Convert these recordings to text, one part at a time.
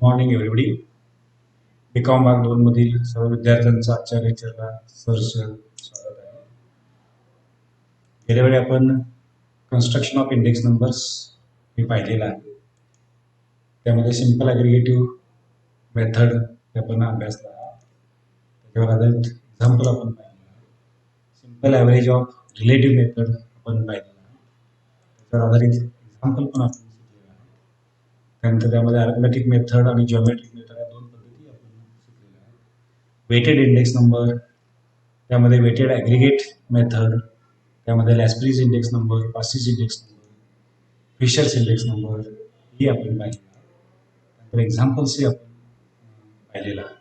Morning everybody. BCom भाग 2 मधील सर्व विद्यार्थ्यांचं आजच्या लेक्चरला सहर्ष स्वागत आहे. गेल्या वेळी आपण कन्स्ट्रक्शन ऑफ इंडेक्स नंबर्स हे पाहिलेलं आहे. त्यामध्ये सिंपल ॲग्रिगेटिव्ह मेथड आपण अभ्यासला. त्याच्यावर आधारित एक्झाम्पल आपण पाहिलेलं. Simple average of relative method आपण पाहिलेलं. त्याच्यावर आधारित एक्झाम्पल पण आपण शिकलेलं आहे. त्यानंतर त्यामध्ये अरिथमेटिक मेथड आणि जिओमेट्रिक मेथड या दोन पद्धती आपण शिकलेल्या आहेत. वेटेड इंडेक्स नंबर, त्यामध्ये वेटेड ॲग्रिगेट मेथड, त्यामध्ये Laspeyres index number, Paasche's index number, Fisher's index number ही आपण पाहिलेलं आहे. त्यानंतर एक्झाम्पल्सही आपण पाहिलेलं आहे.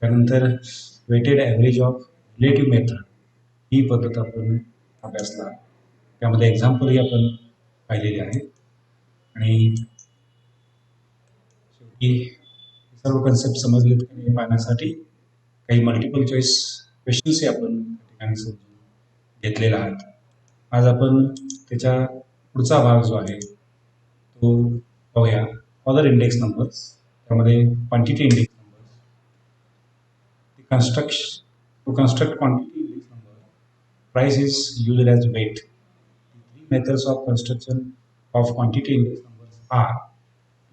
त्यानंतर weighted average of relative method ही पद्धत आपण अभ्यासला. त्यामध्ये एक्झाम्पलही आपण पाहिलेले आहेत. आणि शेवटी सर्व कन्सेप्ट समजलेत की नाही पाहण्यासाठी काही मल्टिपल चॉईस क्वेश्चन्सही आपण ठिकाणी समजून घेतलेला आहे. आज आपण त्याच्या पुढचा भाग जो आहे तो पाहूया. अदर इंडेक्स नंबर्स, त्यामध्ये quantity index number. To construct quantity index number, price is used as weight. The three methods of construction of quantity index numbers are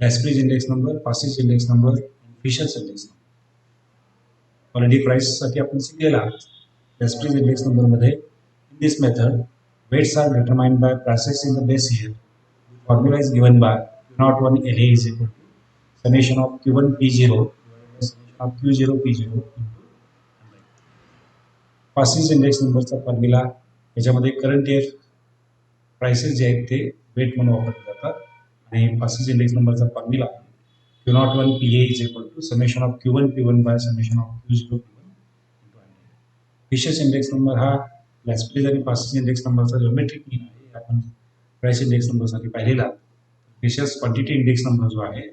Lashbridge index number, Parsons index number, and Fisher's index number. Already price साठी आपण शिकलेला आहोत. Lashbridge index number मध्ये in this method weights are determined by prices in the base year. The formula is given by Q01 LA is equal to summation of Q1 P0 divided by summation of Q0 P0 into passes index नंबरचा formula याच्यामध्ये current year prices जे आहेत ते weight म्हणून वापरले जातात. आणि Paasche's index नंबरचा formula Q01 PA is equal to summation of Q1 P1 by summation of Q0 P1 into 100. Fisher's index number हा लॅस्प्रीज आणि पासिस इंडेक्स नंबरचा जिओमेट्रिक मीन आहे. आपण प्राइस इंडेक्स नंबरसाठी पाहिलेला. फिशर्स क्वांटिटी इंडेक्स नंबर जो आहे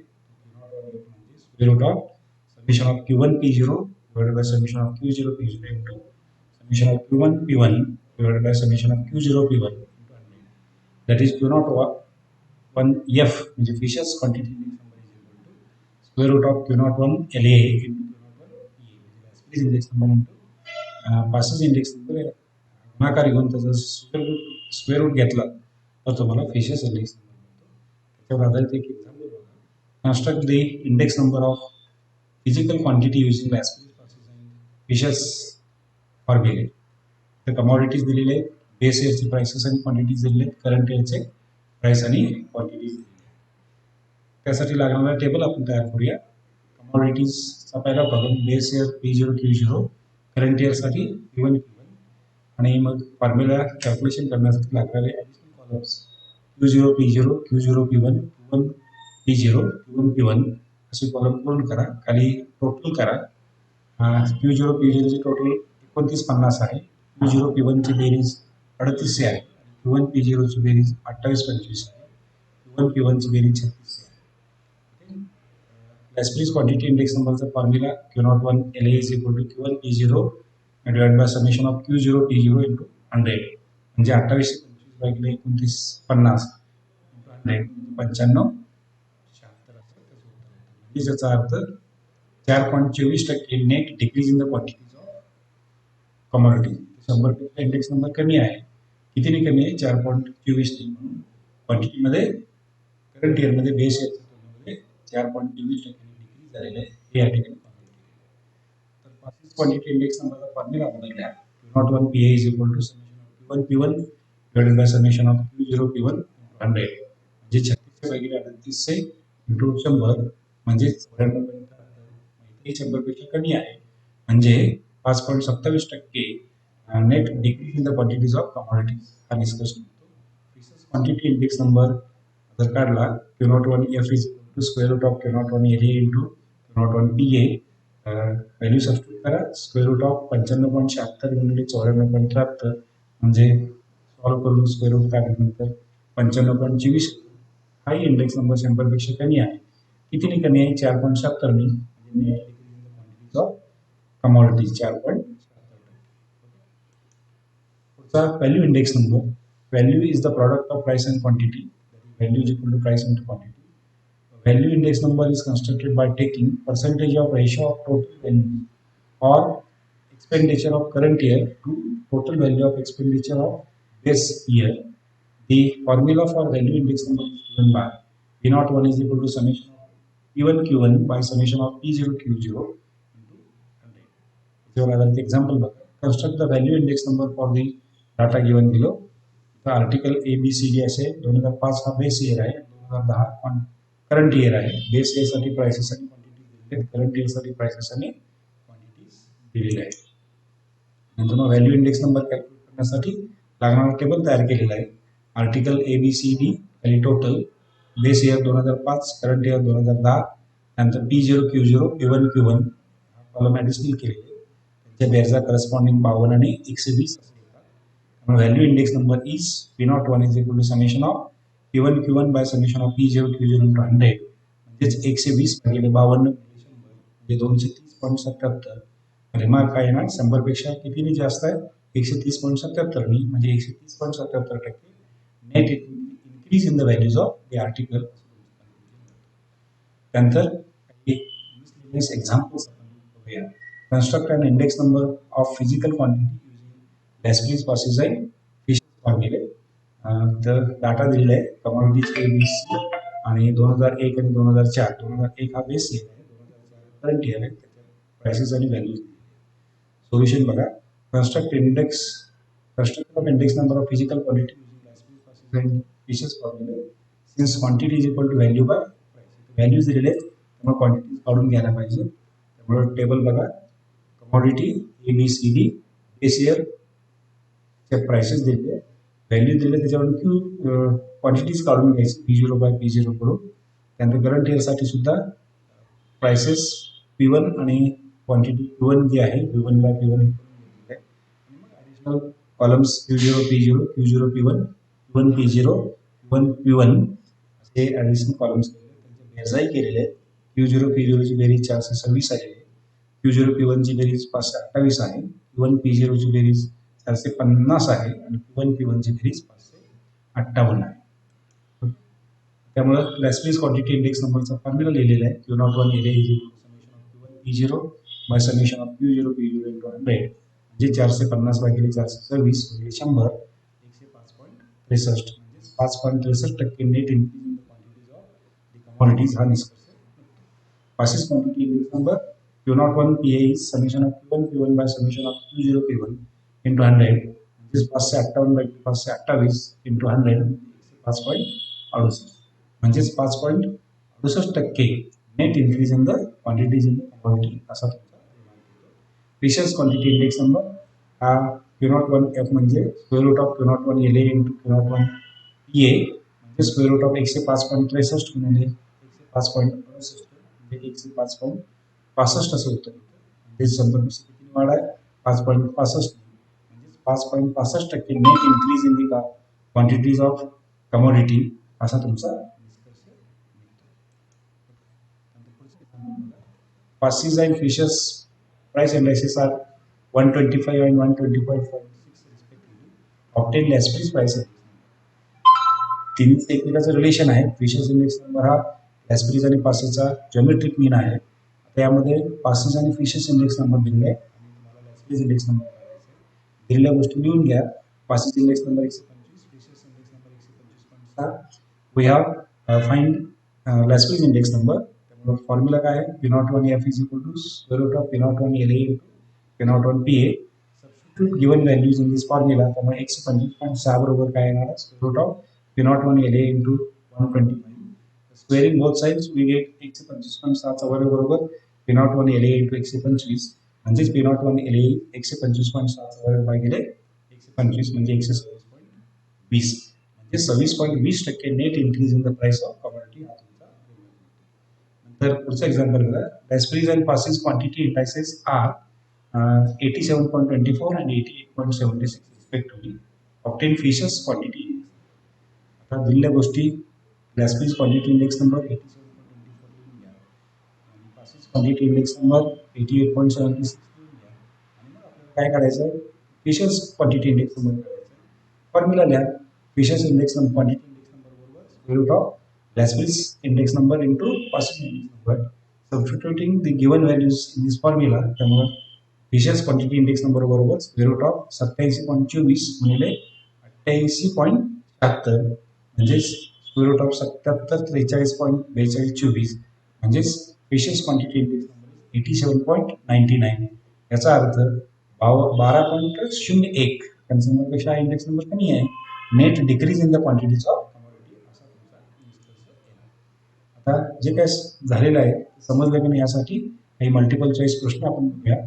square root of summation of Q1 P0 divided by summation of Q0 P0 into summation of Q1 P1 divided by summation of Q0 P1 into 100. That is Q01 F, which is Fisher's quantity index number, is equal to square root of Q01 LA into Q01 PA, which is index number into passes index number गुणाकार घेऊन त्याचा square route घेतला तर तुम्हाला fishers index number मिळतो. त्याच्यावर आधारित एक एक्झाम्पल बघा. Construct the index number of physical quantity using Laspeyres Paasche's and Fisher's फॉर्म्युले. तर कमॉडिटीज दिलेले आहेत, बेस इयरचे प्राइसेस आणि क्वांटिटीज दिलेले आहेत, करंट इयरचे प्राइस आणि क्वांटिटीज दिलेले आहेत. त्यासाठी लागणारा टेबल आपण तयार करूया. कमॉडिटीजचा पहिला column base year P0 Q0, current इयरसाठी P1 Q1, आणि मग फॉर्म्युला कॅल्क्युलेशन करण्यासाठी लागणारे additional columns Q0 P0, Q0 P1, Q1 P0, Q1 P1 असे कॉलम पूर्ण करा. खाली टोटल करा. Q0 P0 ची टोटल 2950 आहे. Q0 P1 ची बेरीज 38 आहे. Q1 P0 ची बेरीज 2825 आहे. Q1 P1 ची बेरीज 36 आहे. लॅस्प्रीज क्वांटिटी इंडेक्स नंबरचा formula Q01 LA is equal to Q1 P0 divided by summation of Q0 P0 into 100. म्हणजे 2825 भागिले 2950 into 100 95 म्हणजे याचा अर्थ 4.24% net decrease in the quantities of commodity. 100 index number कमी आहे. कितीने कमी आहे? 4.24 म्हणून क्वांटिटीमध्ये करंट इयरमध्ये बेस इयरमध्ये 4.24% डिक्रीज झालेलं आहे हे या ठिकाणी. तर पासिस क्वांटिटी इंडेक्स नंबरचा फॉर्म्युला बदलला. Q01 PA is equal to summation of Q1 P1 divided by summation of Q0 P1 100. म्हणजे 36 भागिले 38 इंटू 100 म्हणजे 100 पेक्षा कमी आहे. म्हणजे 5.27% net decrease in the quantities of commodities हा डिस्कशन होतो. फिशर्स क्वांटिटी इंडेक्स नंबर जर काढला Q01 F is equal to square root of Q01 LA into Q01 PA. Value substitute करा. स्क्वेअर रूट ऑफ 95.76 गुणिले 94.73 म्हणजे सॉल्व्ह करून square route काढल्यानंतर 95.24 हाही इंडेक्स नंबर 100 पेक्षा कमी आहे. कितीने कमी आहे? 4.70 ने. म्हणजे क्वांटिटीज ऑफ कमॉडिटीज 4.70%. पुढचा value index number. Value is the product of price and quantity. Value is equal to price into quantity. value index number is constructed by taking percentage of ratio of total value or expenditure of current year to total value of expenditure of this year. The formula for value index number is given by P naught 1 is equal to summation of P1 Q1 by summation of P0 Q0 into 100. So, another example, construct the value index number for the data given below. The article ABCD असे 2005 हा base year आहे, 2010 current year आहे. Base year साठी prices आणि quantity दिलेले आहेत, current year साठी prices आणि क्वांटिटीज दिलेले आहेत. नंतर मग व्हॅल्यू इंडेक्स नंबर कॅल्क्युलेट करण्यासाठी लागणारा टेबल तयार केलेला आहे. आर्टिकल ABCD आणि total base year 2005, current year 2010, नंतर P0 Q0 P1 Q1 column additional केलेले, त्यांच्या बेरजा करस्पॉन्डिंग 52 आणि 120 असे येतात. Value index number is P01 is equal to summation of P1 Q1 by summation of P0 Q0 into 100, म्हणजेच 120 भागिले 52 म्हणजे 230.77. रिमार्क काय येणार, 100 पेक्षा कितीने जास्त आहे, 130.77 म्हणजे 130.77% net increase in the values of the article. त्यानंतर एक्झाम्पल्स बघूया. Construct an index number of physical quantity using Laspeyres process आहे फिशर्स फॉर्म्युले. तर डाटा दिलेला आहे कमॉडिटीज ABC आणि 2001 आणि 2004. 2001 हा बेस इयर आहे, 2004 करंट इयर आहे, त्याच्या प्राइसेस आणि व्हॅल्यूज. सोल्यूशन बघा. Construct of index number of physical quantity using Laspeyres process आणि फिशर्स फॉर्म्युले. Since quantity is equal to value by values दिलेले आहेत, त्यामुळे क्वांटिटीज काढून घ्यायला पाहिजे. त्यामुळे टेबल बघा. कमॉडिटी ABCD बेस इयर चे प्राइसेस दिले, व्हॅल्यू दिले, त्याच्यावर क्वांटिटीज काढून घ्यायची P0 बाय P0 करून. त्यानंतर करंट इयर साठी सुद्धा प्राइसेस P1 आणि क्वांटिटी Q1 जी आहे P1 bye P1 additional columns Q0 P0 Q0 P1 Q1 P0 Q1 P1 असे ॲडिशनल कॉलम्स बेरजाही केलेले आहेत. Q0 P0 ची बेरीज 426 आहे, Q0 P1 ची बेरीज 528 आहे, Q1 P0 ची बेरीज 450 आहे आणि Q1 P1 ची बेरीज 558 आहे. त्यामुळे लॅस्प्रीज क्वांटिटी इंडेक्स नंबरचा फॉर्म्युला लिहिलेला आहे Q01 LA is equal to summation of Q1 P0 by summation of Q0 P0 into 100, म्हणजे 450 भागिले 426 म्हणजे 100, 105.63 म्हणजे 5.63% net increase in the quantities of the commodities हा निष्कर्ष. Passes quantity index number Q01 PA is summation of Q1 P1 bye summation of Q0 P1 into 100, म्हणजे 558 भागिले 528 into 100 5.68, म्हणजेच 5.68% net increase in the quantities in the commodity असा तुमचा. Fishers quantity index number हा Q01 F म्हणजे square root of Q01 LA into Q01 PA, म्हणजे square root of 105.63 गुणिले 105.68 म्हणजे 105.65 असं होतं. म्हणजे 100 किती वाढ आहे, 5.65, म्हणजे 5.65% net increase in the quantities of commodity असा तुमचा निष्कर्ष निघतो. Passes and Fishers price indices are 125 and 120.46 respectively. Obtained Lastprix price index. तिन्ही एकमेकांचं रिलेशन आहे. फिशर्स इंडेक्स नंबर हा लॅस्प्रीज आणि पासेसचा जॉमेट्रिक मीन आहे. त्यामध्ये पासेस आणि फिशर्स इंडेक्स नंबर दिले आहे आणि तुम्हाला लॅस्प्रीज इंडेक्स नंबर करायचा आहे. दिलेल्या गोष्टी लिहून घ्या. Paasche's index number 125, Fisher's index number 125.7. We have find Laspeyres index number. Formula काय आहे, P01 F is equal to square root of P01 LA into P01 PA. Substitute given values in this formula, त्यामुळे 125.6 बरोबर काय येणार, square root of P01 LA into 125. Squaring both sides we get 125.6 चा वर्ग बरोबर P01 LA into 125, म्हणजेच P01 LA 125.6 चा वर्ग भागिले 125 म्हणजे 126.20, म्हणजे 26.20% net increase in the price of commodity. तर पुढचं एक्झाम्पल बघा. Laspeyres and Paasche's quantity indices are 87.24 and 88.76 respectively. Obtain Fishers quantity index. आता दिलेल्या गोष्टी लॅस्प्रीज क्वांटिटी इंडेक्स नंबर 87.24 लिहून घ्या आणि पासेस क्वांटिटी इंडेक्स नंबर 88.76 लिहून घ्या आणि मग आपल्याला काय काढायचं, फिशर्स क्वांटिटी इंडेक्स नंबर काढायचा. फॉर्म्युला लिहा. Fisher's index number quantity index number बरोबर square root of Lethbridge index number into passing index number. Substituting the given values in this formula, त्यामुळे फिशर्स क्वांटिटी इंडेक्स नंबर बरोबर square root of 87.24 गुणिले 88.76 म्हणजेच square root of 77 43.4224 म्हणजेच fishers quantity index number 87.99 याचा अर्थ 12.01 कन्झ्युमरपेक्षा हा index number कमी आहे. Net decrease in the quantities of commodity असा तुमचा निष्कर्ष येणार. आता जे काय झालेलं आहे समजलं की नाही यासाठी काही मल्टिपल चॉईस प्रश्न आपण बघूया.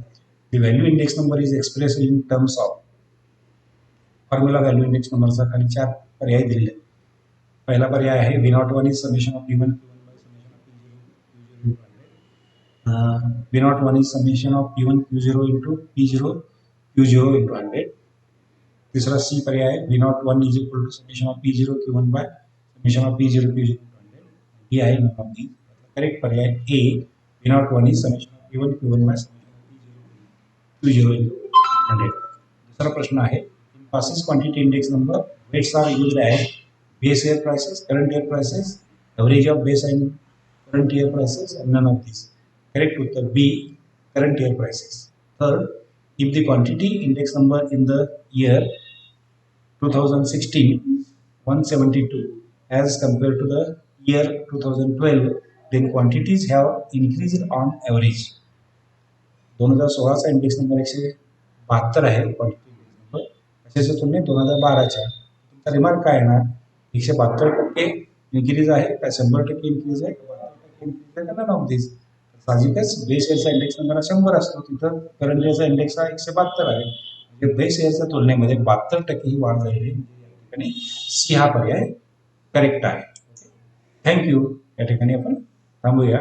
The value index number is expressed in terms of formula value index नंबरचा खाली 4 पर्याय दिलेले आहेत. पहिला पर्याय आहे V01 is summation of P1 Q1 by summation of P0 Q0 into 100. V01 is summation of P1 Q0 into P0 Q0 into 100. तीसरा C पर्याय है V01 is equal to summation of P0 Q1 by summation of P0 Q0 into 100. B आहे none of these. Correct पर्याय A V01 is summation of P1 Q1 by summation Q0 into 100. दूसरा प्रश्न आहे in Paasche's quantity index number weights are used as base year prices, current year prices, average of base and current year prices and none of this. Correct उत्तर B current year prices. Third, if the quantity index number in the year 2016 is 172 as compared to the year 2012, then quantities have increased on average. 2016चा index number 172 आहे quantity index number, कशाच्या तुलनेत 2012च्या. तुमचा remark काय येणार? 172% increase आहे का 100% increase आहे का 72% इन्क्रीज आहे का नन ऑफ दिस. साहजिकच बेस इयरचा इंडेक्स नंबर हा 100 असतो, तिथं करंट इयरचा इंडेक्स हा 172 आहे. म्हणजे बेस इयरच्या तुलनेमध्ये 72% ही वाढ झालेली आहे. या ठिकाणी सी हा पर्याय करेक्ट आहे. थँक्यू. या ठिकाणी आपण थांबूया.